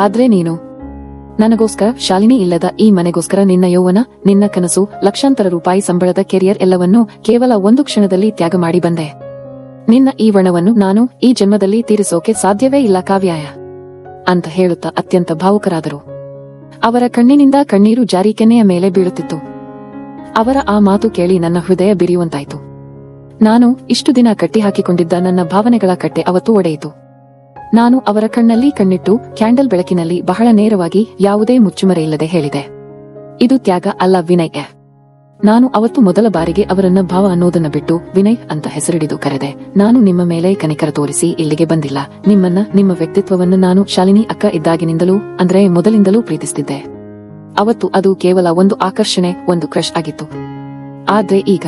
A: ಆದ್ರೆ ನೀನು ನನಗೋಸ್ಕರ, ಶಾಲಿನಿ ಇಲ್ಲದ ಈ ಮನೆಗೋಸ್ಕರ ನಿನ್ನ ಯೌವನ, ನಿನ್ನ ಕನಸು, ಲಕ್ಷಾಂತರ ರೂಪಾಯಿ ಸಂಬಳದ ಕೆರಿಯರ್ ಎಲ್ಲವನ್ನೂ ಕೇವಲ ಒಂದು ಕ್ಷಣದಲ್ಲಿ ತ್ಯಾಗ ಮಾಡಿ ಬಂದೆ. ನಿನ್ನ ಈ ಋಣವನ್ನು ನಾನು ಈ ಜನ್ಮದಲ್ಲಿ ತೀರಿಸೋಕೆ ಸಾಧ್ಯವೇ ಇಲ್ಲ ಕಾವ್ಯಾಯ ಅಂತ ಹೇಳುತ್ತಾ ಅತ್ಯಂತ ಭಾವುಕರಾದರು. ಅವರ ಕಣ್ಣಿನಿಂದ ಕಣ್ಣೀರು ಜಾರಿ ಕೆನ್ನೆಯ ಮೇಲೆ ಬೀಳುತ್ತಿತ್ತು. ಅವರ ಆ ಮಾತು ಕೇಳಿ ನನ್ನ ಹೃದಯ ಬಿರಿಯುವಂತಾಯಿತು. ನಾನು ಇಷ್ಟು ದಿನ ಕಟ್ಟಿಹಾಕಿಕೊಂಡಿದ್ದ ನನ್ನ ಭಾವನೆಗಳ ಕಟ್ಟೆ ಅವತ್ತು ಒಡೆಯಿತು. ನಾನು ಅವರ ಕಣ್ಣಲ್ಲಿ ಕಣ್ಣಿಟ್ಟು ಕ್ಯಾಂಡಲ್ ಬೆಳಕಿನಲ್ಲಿ ಬಹಳ ನೇರವಾಗಿ, ಯಾವುದೇ ಮುಚ್ಚುಮರೆಯಿಲ್ಲದೆ ಹೇಳಿದೆ, ಇದು ತ್ಯಾಗ ಅಲ್ಲ ವಿನಯ್. ನಾನು ಅವತ್ತು ಮೊದಲ ಬಾರಿಗೆ ಅವರನ್ನ ಭಾವ ಅನ್ನೋದನ್ನ ಬಿಟ್ಟು ವಿನಯ್ ಅಂತ ಹೆಸರಿಡಿದು ಕರೆದೆ. ನಾನು ನಿಮ್ಮ ಮೇಲೆ ಕನಿಕರ ತೋರಿಸಿ ಇಲ್ಲಿಗೆ ಬಂದಿಲ್ಲ. ನಿಮ್ಮನ್ನ, ನಿಮ್ಮ ವ್ಯಕ್ತಿತ್ವವನ್ನು ನಾನು ಶಾಲಿನಿ ಅಕ್ಕ ಇದ್ದಾಗಿನಿಂದಲೂ, ಅಂದ್ರೆ ಮೊದಲಿಂದಲೂ ಪ್ರೀತಿಸುತ್ತಿದ್ದೆ. ಅವತ್ತು ಅದು ಕೇವಲ ಒಂದು ಆಕರ್ಷಣೆ, ಒಂದು ಕ್ರಶ್ ಆಗಿತ್ತು. ಆದ್ರೆ ಈಗ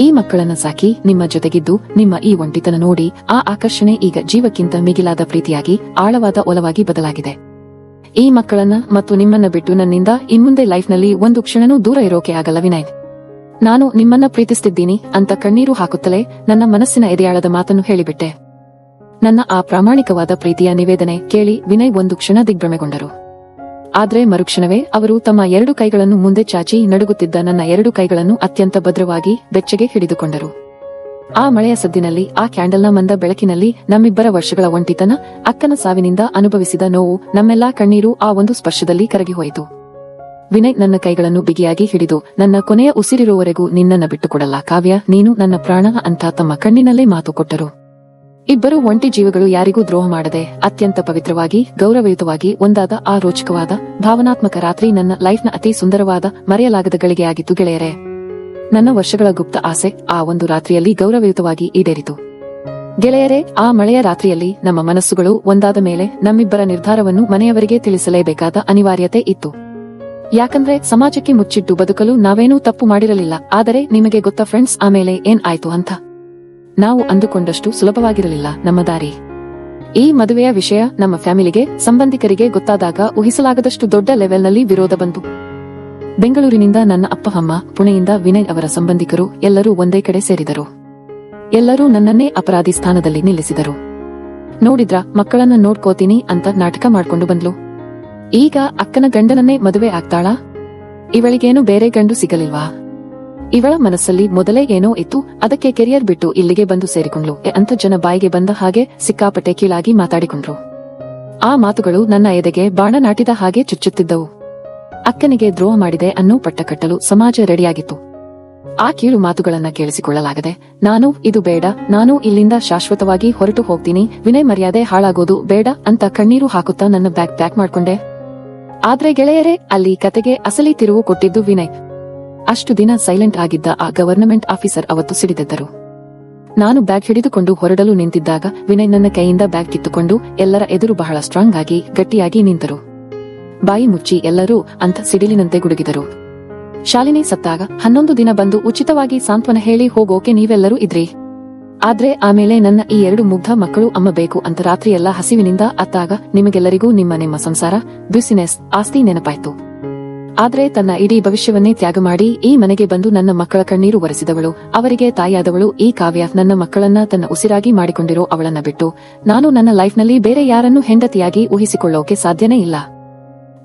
A: ಈ ಮಕ್ಕಳನ್ನ ಸಾಕಿ ನಿಮ್ಮ ಜೊತೆಗಿದ್ದು ನಿಮ್ಮ ಈ ಒಂಟಿತನ ನೋಡಿ ಆ ಆಕರ್ಷಣೆ ಈಗ ಜೀವಕ್ಕಿಂತ ಮಿಗಿಲಾದ ಪ್ರೀತಿಯಾಗಿ, ಆಳವಾದ ಒಲವಾಗಿ ಬದಲಾಗಿದೆ. ಈ ಮಕ್ಕಳನ್ನ ಮತ್ತು ನಿಮ್ಮನ್ನ ಬಿಟ್ಟು ನನ್ನಿಂದ ಇನ್ಮುಂದೆ ಲೈಫ್ನಲ್ಲಿ ಒಂದು ಕ್ಷಣನೂ ದೂರ ಇರೋಕೆ ಆಗಲ್ಲ ವಿನಯ್. ನಾನು ನಿಮ್ಮನ್ನ ಪ್ರೀತಿಸ್ತಿದ್ದೀನಿ ಅಂತ ಕಣ್ಣೀರು ಹಾಕುತ್ತಲೇ ನನ್ನ ಮನಸ್ಸಿನ ಎದೆಯಾಳದ ಮಾತನ್ನು ಹೇಳಿಬಿಟ್ಟೆ. ನನ್ನ ಆ ಪ್ರಾಮಾಣಿಕವಾದ ಪ್ರೀತಿಯ ನಿವೇದನೆ ಕೇಳಿ ವಿನಯ್ ಒಂದು ಕ್ಷಣ ದಿಗ್ಭ್ರಮೆಗೊಂಡರು. ಆದ್ರೆ ಮರುಕ್ಷಣವೇ ಅವರು ತಮ್ಮ 2 ಕೈಗಳನ್ನು ಮುಂದೆ ಚಾಚಿ ನಡುಗುತ್ತಿದ್ದ ನನ್ನ 2 ಕೈಗಳನ್ನು ಅತ್ಯಂತ ಭದ್ರವಾಗಿ ಬೆಚ್ಚಗೆ ಹಿಡಿದುಕೊಂಡರು. ಆ ಮಳೆಯ ಸದ್ದಿನಲ್ಲಿ, ಆ ಕ್ಯಾಂಡಲ್ನ ಮಂದ ಬೆಳಕಿನಲ್ಲಿ ನಮ್ಮಿಬ್ಬರ ವರ್ಷಗಳ ಒಂಟಿತನ, ಅಕ್ಕನ ಸಾವಿನಿಂದ ಅನುಭವಿಸಿದ ನೋವು, ನಮ್ಮೆಲ್ಲಾ ಕಣ್ಣೀರು ಆ ಒಂದು ಸ್ಪರ್ಶದಲ್ಲಿ ಕರಗಿ ಹೋಯಿತು. ವಿನಯ್ ನನ್ನ ಕೈಗಳನ್ನು ಬಿಗಿಯಾಗಿ ಹಿಡಿದು, ನನ್ನ ಕೊನೆಯ ಉಸಿರಿರುವವರೆಗೂ ನಿನ್ನನ್ನ ಬಿಟ್ಟುಕೊಡಲ್ಲ ಕಾವ್ಯ, ನೀನು ನನ್ನ ಪ್ರಾಣ ಅಂತ ತಮ್ಮ ಕಣ್ಣಿನಲ್ಲೇ ಮಾತು ಕೊಟ್ಟರು. ಇಬ್ಬರು ಒಂಟಿ ಜೀವಗಳು ಯಾರಿಗೂ ದ್ರೋಹ ಮಾಡದೆ ಅತ್ಯಂತ ಪವಿತ್ರವಾಗಿ, ಗೌರವಯುತವಾಗಿ ಒಂದಾದ ಆ ರೋಚಕವಾದ ಭಾವನಾತ್ಮಕ ರಾತ್ರಿ ನನ್ನ ಲೈಫ್ನ ಅತಿ ಸುಂದರವಾದ, ಮರೆಯಲಾಗದ ಗಳಿಗೆಯಾಗಿತ್ತು ಗೆಳೆಯರೇ. ನನ್ನ ವರ್ಷಗಳ ಗುಪ್ತ ಆಸೆ ಆ ಒಂದು ರಾತ್ರಿಯಲ್ಲಿ ಗೌರವಯುತವಾಗಿ ಈಡೇರಿತು. ಗೆಳೆಯರೇ, ಆ ಮಳೆಯ ರಾತ್ರಿಯಲ್ಲಿ ನಮ್ಮ ಮನಸ್ಸುಗಳು ಒಂದಾದ ಮೇಲೆ ನಮ್ಮಿಬ್ಬರ ನಿರ್ಧಾರವನ್ನು ಮನೆಯವರಿಗೆ ತಿಳಿಸಲೇಬೇಕಾದ ಅನಿವಾರ್ಯತೆ ಇತ್ತು. ಯಾಕಂದ್ರೆ ಸಮಾಜಕ್ಕೆ ಮುಚ್ಚಿಟ್ಟು ಬದುಕಲು ನಾವೇನೂ ತಪ್ಪು ಮಾಡಿರಲಿಲ್ಲ. ಆದರೆ ನಿಮಗೆ ಗೊತ್ತಾ ಫ್ರೆಂಡ್ಸ್, ಆಮೇಲೆ ಏನ್ ಆಯ್ತು ಅಂತ? ನಾವು ಅಂದುಕೊಂಡಷ್ಟು ಸುಲಭವಾಗಿರಲಿಲ್ಲ ನಮ್ಮ ದಾರಿ. ಈ ಮದುವೆಯ ವಿಷಯ ನಮ್ಮ ಫ್ಯಾಮಿಲಿಗೆ, ಸಂಬಂಧಿಕರಿಗೆ ಗೊತ್ತಾದಾಗ ಊಹಿಸಲಾಗದಷ್ಟು ದೊಡ್ಡ ಲೆವೆಲ್ನಲ್ಲಿ ವಿರೋಧ ಬಂತು. ಬೆಂಗಳೂರಿನಿಂದ ನನ್ನ ಅಪ್ಪ ಅಮ್ಮ, ಪುಣೆಯಿಂದ ವಿನಯ್ ಅವರ ಸಂಬಂಧಿಕರು ಎಲ್ಲರೂ ಒಂದೇ ಕಡೆ ಸೇರಿದರು. ಎಲ್ಲರೂ ನನ್ನನ್ನೇ ಅಪರಾಧಿ ಸ್ಥಾನದಲ್ಲಿ ನಿಲ್ಲಿಸಿದರು. ನೋಡಿದ್ರ, ಮಕ್ಕಳನ್ನ ನೋಡ್ಕೋತೀನಿ ಅಂತ ನಾಟಕ ಮಾಡ್ಕೊಂಡು ಬಂದ್ಲು. ಈಗ ಅಕ್ಕನ ಗಂಡನನ್ನೇ ಮದುವೆ ಆಗ್ತಾಳಾ? ಇವಳಿಗೇನು ಬೇರೆ ಗಂಡು ಸಿಗಲಿಲ್ವಾ? ಇವಳ ಮನಸ್ಸಲ್ಲಿ ಮೊದಲೇ ಏನೋ ಇತ್ತು, ಅದಕ್ಕೆ ಕೆರಿಯರ್ ಬಿಟ್ಟು ಇಲ್ಲಿಗೆ ಬಂದು ಸೇರಿಕೊಂಡ್ಲು ಅಂತ ಜನ ಬಾಯಿಗೆ ಬಂದ ಹಾಗೆ ಸಿಕ್ಕಾಪಟ್ಟೆ ಕೀಳಾಗಿ ಮಾತಾಡಿಕೊಂಡ್ರು. ಆ ಮಾತುಗಳು ನನ್ನ ಎದೆಗೆ ಬಾಣ ನಾಟಿದ ಹಾಗೆ ಚುಚ್ಚುತ್ತಿದ್ದವು. ಅಕ್ಕನಿಗೆ ದ್ರೋಹ ಮಾಡಿದೆ ಅನ್ನೋ ಪಟ್ಟ ಕಟ್ಟಲು ಸಮಾಜ ರೆಡಿಯಾಗಿತ್ತು. ಆ ಕೀಳು ಮಾತುಗಳನ್ನ ಕೇಳಿಸಿಕೊಳ್ಳಲಾಗದೆ ನಾನು ಇದು ಬೇಡ, ನಾನು ಇಲ್ಲಿಂದ ಶಾಶ್ವತವಾಗಿ ಹೊರಟು ಹೋಗ್ತೀನಿ, ವಿನಯ್ ಮರ್ಯಾದೆ ಹಾಳಾಗೋದು ಬೇಡ ಅಂತ ಕಣ್ಣೀರು ಹಾಕುತ್ತಾ ನನ್ನ ಬ್ಯಾಗ್ ಪ್ಯಾಕ್ ಮಾಡ್ಕೊಂಡೆ. ಆದ್ರೆ ಗೆಳೆಯರೇ, ಅಲ್ಲಿ ಕತೆಗೆ ಅಸಲಿ ತಿರುವು ಕೊಟ್ಟಿದ್ದು ವಿನಯ್. ಅಷ್ಟು ದಿನ ಸೈಲೆಂಟ್ ಆಗಿದ್ದ ಆ ಗವರ್ನಮೆಂಟ್ ಆಫೀಸರ್ ಅವತ್ತು ಸಿಡಿದೆದ್ದರು. ನಾನು ಬ್ಯಾಗ್ ಹಿಡಿದುಕೊಂಡು ಹೊರಡಲು ನಿಂತಿದ್ದಾಗ ವಿನಯ್ ನನ್ನ ಕೈಯಿಂದ ಬ್ಯಾಗ್ ಕಿತ್ತುಕೊಂಡು ಎಲ್ಲರ ಎದುರು ಬಹಳ ಸ್ಟ್ರಾಂಗ್ ಆಗಿ ಗಟ್ಟಿಯಾಗಿ ನಿಂತರು. ಬಾಯಿ ಮುಚ್ಚಿ ಎಲ್ಲರೂ ಅಂತ ಸಿಡಿಲಿನಂತೆ ಗುಡುಗಿದರು. ಶಾಲಿನಿ ಸತ್ತಾಗ 11 ದಿನ ಬಂದು ಉಚಿತವಾಗಿ ಸಾಂತ್ವನ ಹೇಳಿ ಹೋಗೋಕೆ ನೀವೆಲ್ಲರೂ ಇದ್ರಿ. ಆದ್ರೆ ಆಮೇಲೆ ನನ್ನ ಈ 2 ಮುಗ್ಧ ಮಕ್ಕಳು ಅಮ್ಮ ಬೇಕು ಅಂತ ರಾತ್ರಿಯೆಲ್ಲ ಹಸಿವಿನಿಂದ ಅತ್ತಾಗ ನಿಮಗೆಲ್ಲರಿಗೂ ನಿಮ್ಮ ಸಂಸಾರ, ಬಿಸಿನೆಸ್, ಆಸ್ತಿ ನೆನಪಾಯ್ತು. ಆದ್ರೆ ತನ್ನ ಇಡೀ ಭವಿಷ್ಯವನ್ನೇ ತ್ಯಾಗ ಮಾಡಿ ಈ ಮನೆಗೆ ಬಂದು ನನ್ನ ಮಕ್ಕಳ ಕಣ್ಣೀರು ಒರೆಸಿದವಳು, ಅವರಿಗೆ ತಾಯಿಯಾದವಳು ಈ ಕಾವ್ಯ, ನನ್ನ ಮಕ್ಕಳನ್ನ ತನ್ನ ಉಸಿರಾಗಿ ಮಾಡಿಕೊಂಡಿರೋ ಅವಳನ್ನ ಬಿಟ್ಟು ನಾನು ನನ್ನ ಲೈಫ್ನಲ್ಲಿ ಬೇರೆ ಯಾರನ್ನೂ ಹೆಂಡತಿಯಾಗಿ ಊಹಿಸಿಕೊಳ್ಳೋಕೆ ಸಾಧ್ಯನೇ ಇಲ್ಲ.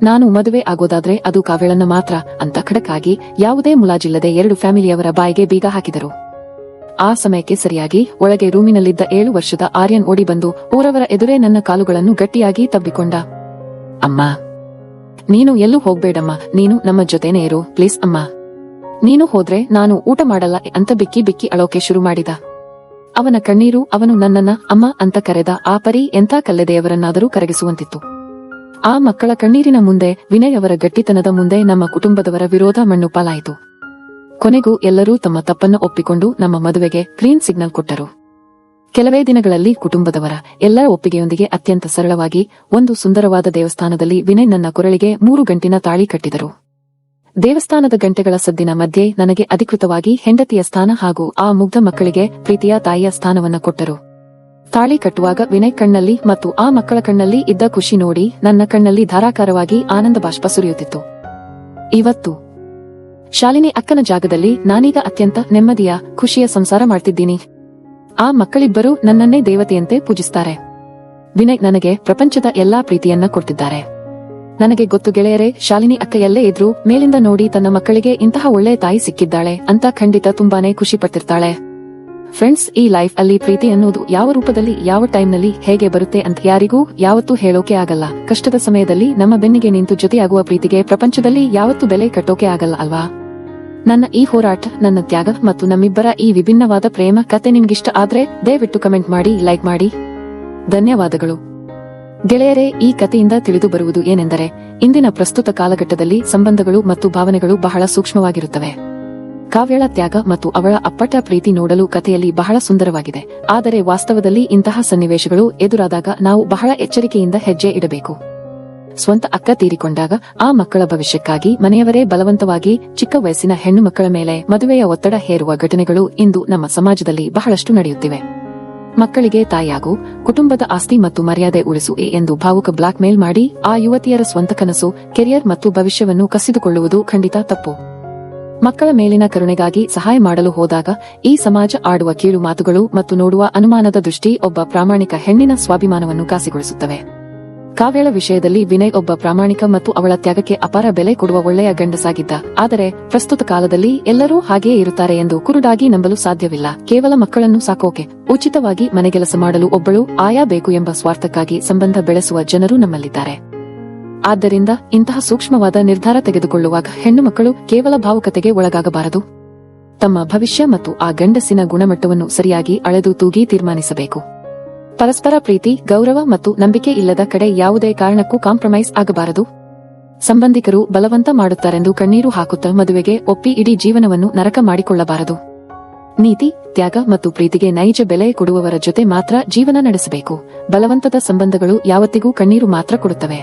A: ನಾನು ಮದುವೆ ಆಗೋದಾದ್ರೆ ಅದು ಕಾವ್ಯಳನ್ನ ಮಾತ್ರ ಅಂತ ಖಡಕ್ಕಾಗಿ ಯಾವುದೇ ಮುಲಾಜಿಲ್ಲದೆ 2 ಫ್ಯಾಮಿಲಿಯವರ ಬಾಯಿಗೆ ಬೀಗ ಹಾಕಿದರು. ಆ ಸಮಯಕ್ಕೆ ಸರಿಯಾಗಿ ಒಳಗೆ ರೂಮಿನಲ್ಲಿದ್ದ 7 ವರ್ಷದ ಆರ್ಯನ್ ಓಡಿ ಬಂದು ಊರವರ ಎದುರೇ ನನ್ನ ಕಾಲುಗಳನ್ನು ಗಟ್ಟಿಯಾಗಿ ತಬ್ಬಿಕೊಂಡ. ಅಮ್ಮ, ನೀನು ಎಲ್ಲೂ ಹೋಗ್ಬೇಡಮ್ಮ, ನೀನು ನಮ್ಮ ಜೊತೆನೇ ಇರು ಪ್ಲೀಸ್ ಅಮ್ಮ, ನೀನು ಹೋದ್ರೆ ನಾನು ಊಟ ಮಾಡಲ್ಲ ಅಂತ ಬಿಕ್ಕಿ ಬಿಕ್ಕಿ ಅಳೋಕೆ ಶುರು ಮಾಡಿದ. ಅವನ ಕಣ್ಣೀರು ಅವನು ನನ್ನನ್ನ ಅಮ್ಮ ಅಂತ ಕರೆದ ಆ ಪರಿ ಎಂಥ ಕಲ್ಲೆದೆಯವರನ್ನಾದರೂ ಕರಗಿಸುವಂತಿತ್ತು. ಆ ಮಕ್ಕಳ ಕಣ್ಣೀರಿನ ಮುಂದೆ, ವಿನಯ್ ಅವರ ಗಟ್ಟಿತನದ ಮುಂದೆ ನಮ್ಮ ಕುಟುಂಬದವರ ವಿರೋಧ ಮಣ್ಣು ಪಾಲಾಯಿತು. ಕೊನೆಗೂ ಎಲ್ಲರೂ ತಮ್ಮ ತಪ್ಪನ್ನು ಒಪ್ಪಿಕೊಂಡು ನಮ್ಮ ಮದುವೆಗೆ ಗ್ರೀನ್ ಸಿಗ್ನಲ್ ಕೊಟ್ಟರು. ಕೆಲವೇ ದಿನಗಳಲ್ಲಿ ಕುಟುಂಬದವರ ಎಲ್ಲರ ಒಪ್ಪಿಗೆಯೊಂದಿಗೆ ಅತ್ಯಂತ ಸರಳವಾಗಿ ಒಂದು ಸುಂದರವಾದ ದೇವಸ್ಥಾನದಲ್ಲಿ ವಿನಯ್ ನನ್ನ ಕೊರಳಿಗೆ 3 ಗಂಟಿನ ತಾಳಿ ಕಟ್ಟಿದರು. ದೇವಸ್ಥಾನದ ಗಂಟೆಗಳ ಸದ್ದಿನ ಮಧ್ಯೆ ನನಗೆ ಅಧಿಕೃತವಾಗಿ ಹೆಂಡತಿಯ ಸ್ಥಾನ ಹಾಗೂ ಆ ಮುಗ್ಧ ಮಕ್ಕಳಿಗೆ ಪ್ರೀತಿಯ ತಾಯಿಯ ಸ್ಥಾನವನ್ನ ಕೊಟ್ಟರು. ತಾಳಿ ಕಟ್ಟುವಾಗ ವಿನಯ್ ಕಣ್ಣಲ್ಲಿ ಮತ್ತು ಆ ಮಕ್ಕಳ ಕಣ್ಣಲ್ಲಿ ಇದ್ದ ಖುಷಿ ನೋಡಿ ನನ್ನ ಕಣ್ಣಲ್ಲಿ ಧಾರಾಕಾರವಾಗಿ ಆನಂದ ಬಾಷ್ಪ ಸುರಿಯುತ್ತಿತ್ತು. ಇವತ್ತು ಶಾಲಿನಿ ಅಕ್ಕನ ಜಾಗದಲ್ಲಿ ನಾನೀಗ ಅತ್ಯಂತ ನೆಮ್ಮದಿಯ, ಖುಷಿಯ ಸಂಸಾರ ಮಾಡ್ತಿದ್ದೀನಿ. ಆ ಮಕ್ಕಳಿಬ್ಬರೂ ನನ್ನನ್ನೇ ದೇವತೆಯಂತೆ ಪೂಜಿಸ್ತಾರೆ. ವಿನಯ್ ನನಗೆ ಪ್ರಪಂಚದ ಎಲ್ಲಾ ಪ್ರೀತಿಯನ್ನ ಕೊಡ್ತಿದ್ದಾರೆ. ನನಗೆ ಗೊತ್ತು ಗೆಳೆಯರೇ, ಶಾಲಿನಿ ಅಕ್ಕ ಎಲ್ಲೇ ಇದ್ರೂ ಮೇಲಿಂದ ನೋಡಿ ತನ್ನ ಮಕ್ಕಳಿಗೆ ಇಂತಹ ಒಳ್ಳೆ ತಾಯಿ ಸಿಕ್ಕಿದ್ದಾಳೆ ಅಂತ ಖಂಡಿತ ತುಂಬಾನೇ ಖುಷಿ ಪಡ್ತಿರ್ತಾಳೆ. ಫ್ರೆಂಡ್ಸ್, ಈ ಲೈಫ್ ಅಲ್ಲಿ ಪ್ರೀತಿ ಅನ್ನೋದು ಯಾವ ರೂಪದಲ್ಲಿ, ಯಾವ ಟೈಮ್ನಲ್ಲಿ ಹೇಗೆ ಬರುತ್ತೆ ಅಂತ ಯಾರಿಗೂ ಯಾವತ್ತೂ ಹೇಳೋಕೆ ಆಗಲ್ಲ. ಕಷ್ಟದ ಸಮಯದಲ್ಲಿ ನಮ್ಮ ಬೆನ್ನಿಗೆ ನಿಂತು ಜೊತೆಯಾಗುವ ಪ್ರೀತಿಗೆ ಪ್ರಪಂಚದಲ್ಲಿ ಯಾವತ್ತೂ ಬೆಲೆ ಕಟ್ಟೋಕೆ ಆಗಲ್ಲ ಅಲ್ವಾ? ನನ್ನ ಈ ಹೋರಾಟ, ನನ್ನ ತ್ಯಾಗ ಮತ್ತು ನಮ್ಮಿಬ್ಬರ ಈ ವಿಭಿನ್ನವಾದ ಪ್ರೇಮ ಕತೆ ನಿಮ್ಗಿಷ್ಟ ಆದ್ರೆ ದಯವಿಟ್ಟು ಕಮೆಂಟ್ ಮಾಡಿ, ಲೈಕ್ ಮಾಡಿ. ಧನ್ಯವಾದಗಳು ಗೆಳೆಯರೇ. ಈ ಕಥೆಯಿಂದ ತಿಳಿದು ಬರುವುದು ಏನೆಂದರೆ, ಇಂದಿನ ಪ್ರಸ್ತುತ ಕಾಲಘಟ್ಟದಲ್ಲಿ ಸಂಬಂಧಗಳು ಮತ್ತು ಭಾವನೆಗಳು ಬಹಳ ಸೂಕ್ಷ್ಮವಾಗಿರುತ್ತವೆ. ಕಾವ್ಯಳ ತ್ಯಾಗ ಮತ್ತು ಅವಳ ಅಪ್ಪಟ ಪ್ರೀತಿ ನೋಡಲು ಕಥೆಯಲ್ಲಿ ಬಹಳ ಸುಂದರವಾಗಿದೆ. ಆದರೆ ವಾಸ್ತವದಲ್ಲಿ ಇಂತಹ ಸನ್ನಿವೇಶಗಳು ಎದುರಾದಾಗ ನಾವು ಬಹಳ ಎಚ್ಚರಿಕೆಯಿಂದ ಹೆಜ್ಜೆ ಇಡಬೇಕು. ಸ್ವಂತ ಅಕ್ಕ ತೀರಿಕೊಂಡಾಗ ಆ ಮಕ್ಕಳ ಭವಿಷ್ಯಕ್ಕಾಗಿ ಮನೆಯವರೇ ಬಲವಂತವಾಗಿ ಚಿಕ್ಕ ವಯಸ್ಸಿನ ಹೆಣ್ಣು ಮಕ್ಕಳ ಮೇಲೆ ಮದುವೆಯ ಒತ್ತಡ ಹೇರುವ ಘಟನೆಗಳು ಇಂದು ನಮ್ಮ ಸಮಾಜದಲ್ಲಿ ಬಹಳಷ್ಟು ನಡೆಯುತ್ತಿವೆ. ಮಕ್ಕಳಿಗೆ ತಾಯಿಯಾಗು, ಕುಟುಂಬದ ಆಸ್ತಿ ಮತ್ತು ಮರ್ಯಾದೆ ಉಳಿಸು ಎಂದು ಭಾವುಕ ಬ್ಲಾಕ್ ಮೇಲ್ ಮಾಡಿ ಆ ಯುವತಿಯರ ಸ್ವಂತ ಕನಸು, ಕೆರಿಯರ್ ಮತ್ತು ಭವಿಷ್ಯವನ್ನು ಕಸಿದುಕೊಳ್ಳುವುದು ಖಂಡಿತ ತಪ್ಪು. ಮಕ್ಕಳ ಮೇಲಿನ ಕರುಣೆಗಾಗಿ ಸಹಾಯ ಮಾಡಲು ಹೋದಾಗ ಈ ಸಮಾಜ ಆಡುವ ಕೀಳು ಮಾತುಗಳು ಮತ್ತು ನೋಡುವ ಅನುಮಾನದ ದೃಷ್ಟಿ ಒಬ್ಬ ಪ್ರಾಮಾಣಿಕ ಹೆಣ್ಣಿನ ಸ್ವಾಭಿಮಾನವನ್ನು ಕಾಸಿಗೊಳಿಸುತ್ತವೆ. ಕಾವ್ಯಳ ವಿಷಯದಲ್ಲಿ ವಿನಯ್ ಒಬ್ಬ ಪ್ರಾಮಾಣಿಕ ಮತ್ತು ಅವಳ ತ್ಯಾಗಕ್ಕೆ ಅಪಾರ ಬೆಲೆ ಕೊಡುವ ಒಳ್ಳೆಯ ಗಂಡಸಾಗಿದ್ದ. ಆದರೆ ಪ್ರಸ್ತುತ ಕಾಲದಲ್ಲಿ ಎಲ್ಲರೂ ಹಾಗೆಯೇ ಇರುತ್ತಾರೆ ಎಂದು ಕುರುಡಾಗಿ ನಂಬಲು ಸಾಧ್ಯವಿಲ್ಲ. ಕೇವಲ ಮಕ್ಕಳನ್ನು ಸಾಕೋಕೆ, ಉಚಿತವಾಗಿ ಮನೆಗೆಲಸ ಮಾಡಲು ಒಬ್ಬಳು ಆಯಾ ಬೇಕು ಎಂಬ ಸ್ವಾರ್ಥಕ್ಕಾಗಿ ಸಂಬಂಧ ಬೆಳೆಸುವ ಜನರು ನಮ್ಮಲ್ಲಿದ್ದಾರೆ. ಆದ್ದರಿಂದ ಇಂತಹ ಸೂಕ್ಷ್ಮವಾದ ನಿರ್ಧಾರ ತೆಗೆದುಕೊಳ್ಳುವಾಗ ಹೆಣ್ಣು ಮಕ್ಕಳು ಕೇವಲ ಭಾವುಕತೆಗೆ ಒಳಗಾಗಬಾರದು. ತಮ್ಮ ಭವಿಷ್ಯ ಮತ್ತು ಆ ಗಂಡಸಿನ ಗುಣಮಟ್ಟವನ್ನು ಸರಿಯಾಗಿ ಅಳೆದು ತೂಗಿ ತೀರ್ಮಾನಿಸಬೇಕು. ಪರಸ್ಪರ ಪ್ರೀತಿ, ಗೌರವ ಮತ್ತು ನಂಬಿಕೆ ಇಲ್ಲದ ಕಡೆ ಯಾವುದೇ ಕಾರಣಕ್ಕೂ ಕಾಂಪ್ರಮೈಸ್ ಆಗಬಾರದು. ಸಂಬಂಧಿಕರು ಬಲವಂತ ಮಾಡುತ್ತಾರೆಂದು ಕಣ್ಣೀರು ಹಾಕುತ್ತಾ ಮದುವೆಗೆ ಒಪ್ಪಿ ಇಡೀ ಜೀವನವನ್ನು ನರಕ ಮಾಡಿಕೊಳ್ಳಬಾರದು. ನೀತಿ, ತ್ಯಾಗ ಮತ್ತು ಪ್ರೀತಿಗೆ ನೈಜ ಬೆಲೆ ಕೊಡುವವರ ಜೊತೆ ಮಾತ್ರ ಜೀವನ ನಡೆಸಬೇಕು. ಬಲವಂತದ ಸಂಬಂಧಗಳು ಯಾವತ್ತಿಗೂ ಕಣ್ಣೀರು ಮಾತ್ರ ಕೊಡುತ್ತವೆ.